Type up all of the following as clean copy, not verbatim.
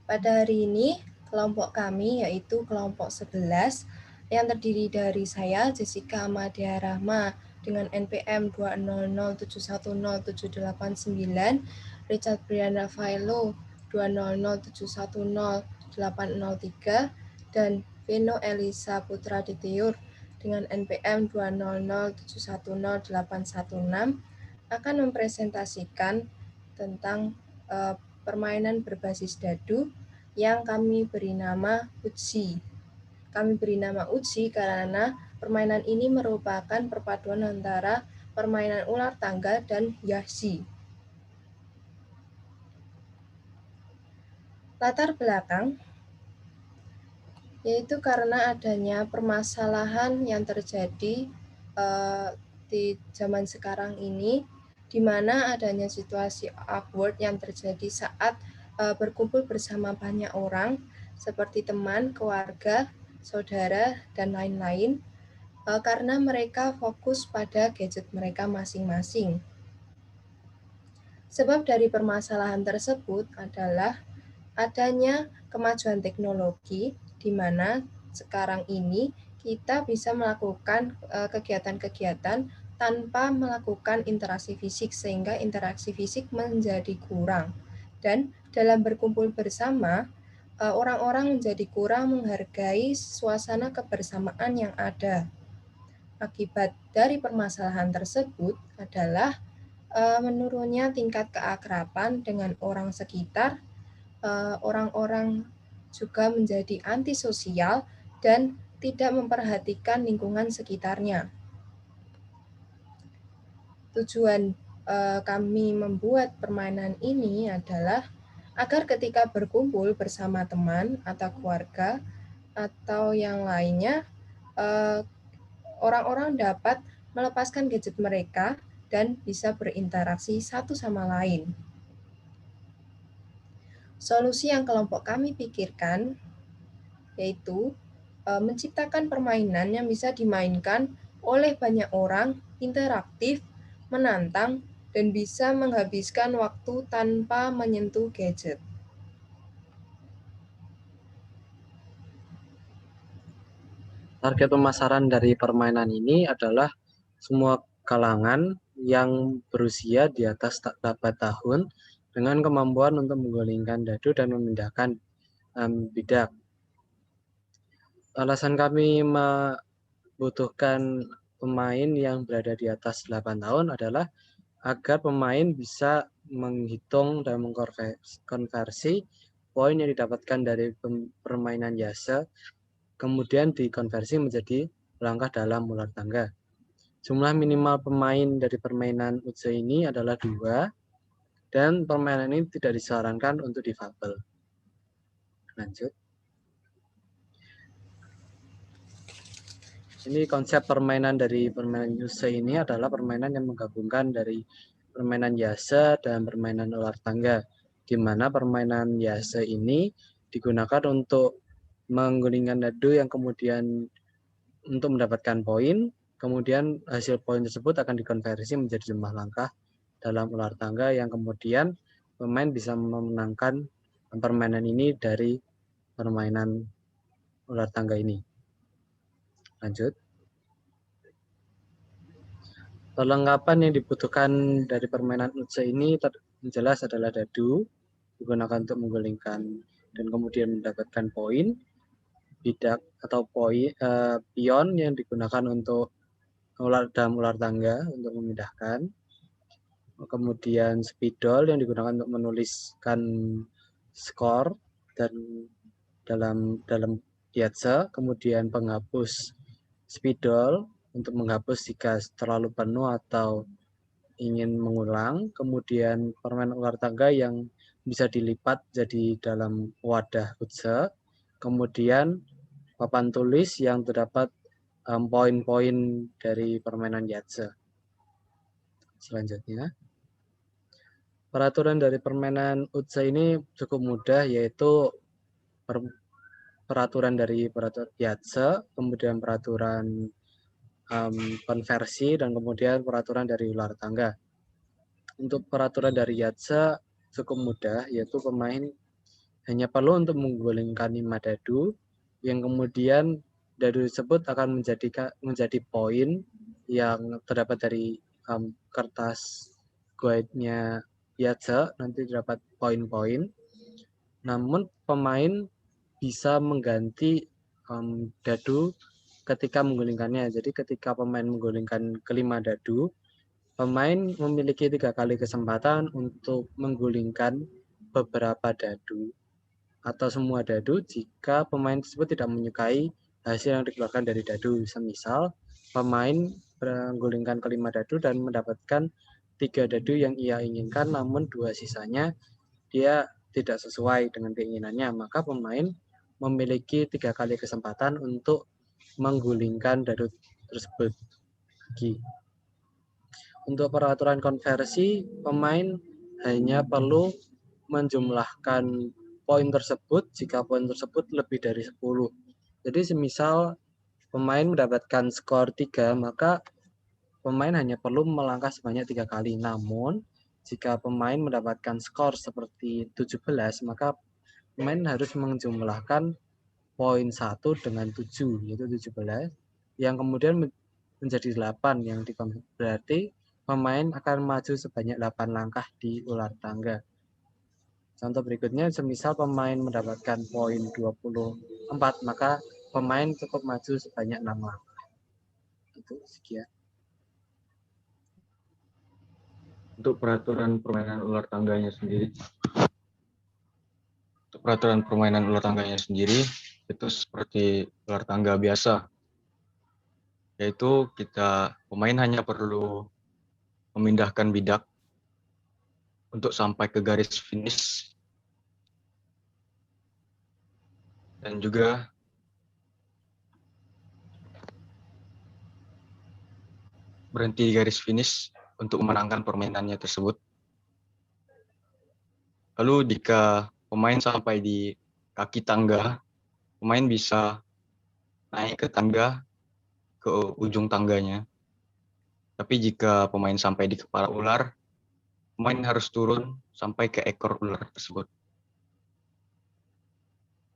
Pada hari ini, kelompok kami yaitu kelompok 11 yang terdiri dari saya, Jessica Amadia Rahma, dengan NPM 200710789, Richard Brian Rafaelo 200710803, dan Vino Elisa Putra Ditiur dengan NPM 200710816 akan mempresentasikan tentang permainan berbasis dadu yang kami beri nama Uji. Kami beri nama Uji karena permainan ini merupakan perpaduan antara permainan ular tangga dan Yahzi. Latar belakang yaitu karena adanya permasalahan yang terjadi di zaman sekarang ini, di mana adanya situasi awkward yang terjadi saat berkumpul bersama banyak orang, seperti teman, keluarga, saudara, dan lain-lain, karena mereka fokus pada gadget mereka masing-masing. Sebab dari permasalahan tersebut adalah adanya kemajuan teknologi, di mana sekarang ini kita bisa melakukan kegiatan-kegiatan tanpa melakukan interaksi fisik, sehingga interaksi fisik menjadi kurang. Dan dalam berkumpul bersama, orang-orang menjadi kurang menghargai suasana kebersamaan yang ada. Akibat dari permasalahan tersebut adalah menurunnya tingkat keakraban dengan orang sekitar, orang-orang juga menjadi antisosial dan tidak memperhatikan lingkungan sekitarnya. Tujuan kami membuat permainan ini adalah agar ketika berkumpul bersama teman atau keluarga atau yang lainnya, orang-orang dapat melepaskan gadget mereka dan bisa berinteraksi satu sama lain. Solusi yang kelompok kami pikirkan yaitu menciptakan permainan yang bisa dimainkan oleh banyak orang, interaktif, menantang, dan bisa menghabiskan waktu tanpa menyentuh gadget. Target pemasaran dari permainan ini adalah semua kalangan yang berusia di atas 8 tahun dengan kemampuan untuk menggulingkan dadu dan memindahkan bidak. Alasan kami membutuhkan pemain yang berada di atas 8 tahun adalah agar pemain bisa menghitung dan mengkonversi poin yang didapatkan dari permainan Yase, kemudian dikonversi menjadi langkah dalam ular tangga. Jumlah minimal pemain dari permainan Uji ini adalah 2, dan permainan ini tidak disarankan untuk difabel. Lanjut. Ini konsep permainan dari permainan Uji ini adalah permainan yang menggabungkan dari permainan Yase dan permainan ular tangga, di mana permainan Yase ini digunakan untuk menggulingkan dadu yang kemudian untuk mendapatkan poin, kemudian hasil poin tersebut akan dikonversi menjadi jumlah langkah dalam ular tangga yang kemudian pemain bisa memenangkan permainan ini dari permainan ular tangga ini. Lanjut. Perlengkapan yang dibutuhkan dari permainan Uji ini jelas adalah dadu, digunakan untuk menggulingkan dan kemudian mendapatkan poin, bidak atau pion yang digunakan untuk dalam ular tangga untuk memindahkan, kemudian spidol yang digunakan untuk menuliskan skor dan dalam Yatse, kemudian penghapus spidol untuk menghapus jika terlalu penuh atau ingin mengulang, kemudian permainan ular tangga yang bisa dilipat jadi dalam wadah Uji, kemudian papan tulis yang terdapat poin-poin dari permainan Yatse. Selanjutnya, peraturan dari permainan Uji ini cukup mudah, yaitu peraturan dari Yatse, kemudian peraturan konversi, dan kemudian peraturan dari ular tangga. Untuk peraturan dari Yatse cukup mudah, yaitu pemain hanya perlu untuk menggulingkan 5 dadu, yang kemudian dadu tersebut akan menjadi poin yang terdapat dari kertas guide-nya Piazza, nanti terdapat poin-poin. Namun pemain bisa mengganti dadu ketika menggulingkannya. Jadi ketika pemain menggulingkan kelima dadu, pemain memiliki 3 kali kesempatan untuk menggulingkan beberapa dadu atau semua dadu jika pemain tersebut tidak menyukai hasil yang dikeluarkan dari dadu. Semisal pemain menggulingkan kelima dadu dan mendapatkan 3 dadu yang ia inginkan, namun 2 sisanya dia tidak sesuai dengan keinginannya, maka pemain memiliki 3 kali kesempatan untuk menggulingkan dadu tersebut. Untuk peraturan konversi, pemain hanya perlu menjumlahkan poin tersebut jika poin tersebut lebih dari 10. Jadi semisal pemain mendapatkan skor 3, maka pemain hanya perlu melangkah sebanyak 3 kali. Namun, jika pemain mendapatkan skor seperti 17, maka pemain harus menjumlahkan poin 1 dengan 7, yaitu 17, yang kemudian menjadi 8, yang berarti pemain akan maju sebanyak 8 langkah di ular tangga. Contoh berikutnya, semisal pemain mendapatkan poin 24, maka pemain cukup maju sebanyak 6 langkah. Itu sekian. Untuk peraturan permainan ular tangganya sendiri. Untuk peraturan permainan ular tangganya sendiri, itu seperti ular tangga biasa. Yaitu pemain hanya perlu memindahkan bidak untuk sampai ke garis finish. Dan juga berhenti di garis finish untuk memenangkan permainannya tersebut. Lalu jika pemain sampai di kaki tangga, pemain bisa naik ke tangga, ke ujung tangganya. Tapi jika pemain sampai di kepala ular, pemain harus turun sampai ke ekor ular tersebut.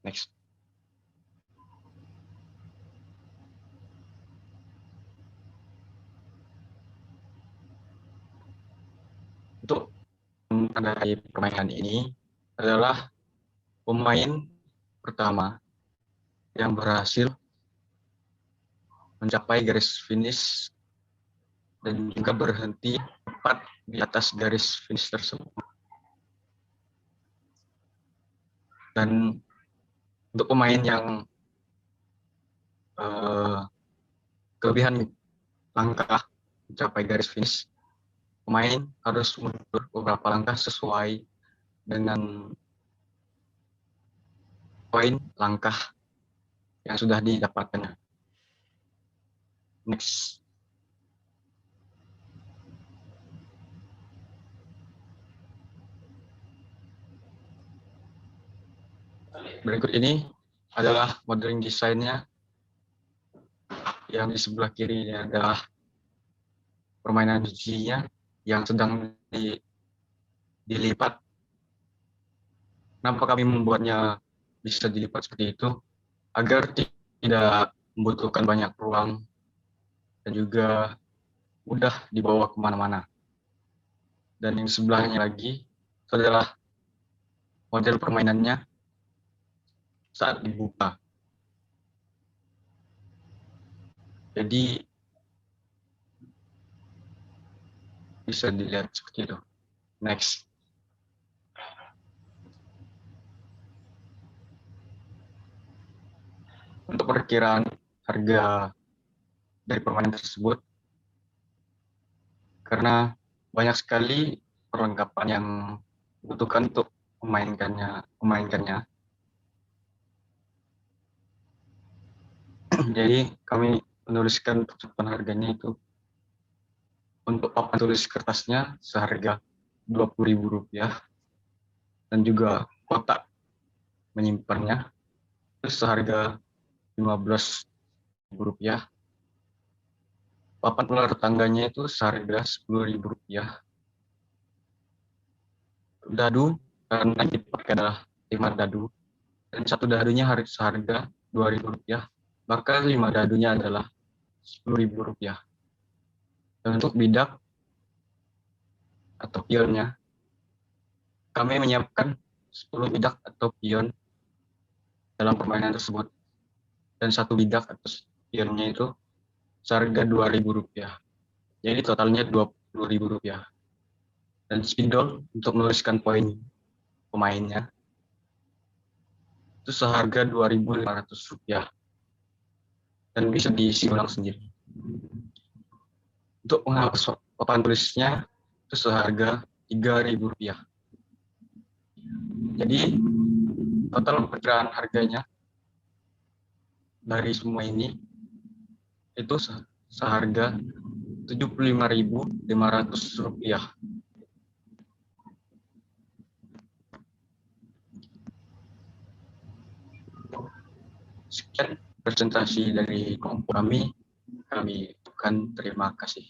Next. Untuk menandai permainan ini adalah pemain pertama yang berhasil mencapai garis finish dan juga berhenti tepat di atas garis finish tersebut. Dan untuk pemain yang kelebihan langkah mencapai garis finish, pemain harus mundur beberapa langkah sesuai dengan poin langkah yang sudah didapatkannya. Next. Berikut ini adalah modeling desainnya. Yang di sebelah kiri ini adalah permainan bijinya yang sedang dilipat. Kenapa kami membuatnya bisa dilipat seperti itu? Agar tidak membutuhkan banyak ruang dan juga mudah dibawa kemana-mana. Dan yang sebelahnya lagi itu adalah model permainannya saat dibuka. Jadi bisa dilihat seperti itu. Next. Untuk perkiraan harga dari permainan tersebut, karena banyak sekali perlengkapan yang dibutuhkan untuk memainkannya. Jadi kami menuliskan percakapan harganya itu untuk papan tulis kertasnya seharga Rp20.000 dan juga kotak menyimpannya itu seharga Rp15.000. Papan ular tangganya itu seharga Rp10.000. Dadu karena dipakai adalah 5 dadu, dan satu dadunya seharga Rp2.000, maka 5 dadunya adalah Rp10.000. Dan untuk bidak atau pionnya, kami menyiapkan 10 bidak atau pion dalam permainan tersebut. Dan satu bidak atau pionnya itu seharga Rp2.000. Jadi totalnya Rp20.000. Dan spidol untuk menuliskan poin pemainnya itu seharga Rp2.500. Dan bisa diisi ulang sendiri. Untuk menghapus papan tulisnya itu seharga Rp3.000. Jadi total perkiraan harganya dari semua ini itu seharga Rp75.500. Sekian presentasi dari kelompok kami. Kami ucapkan terima kasih.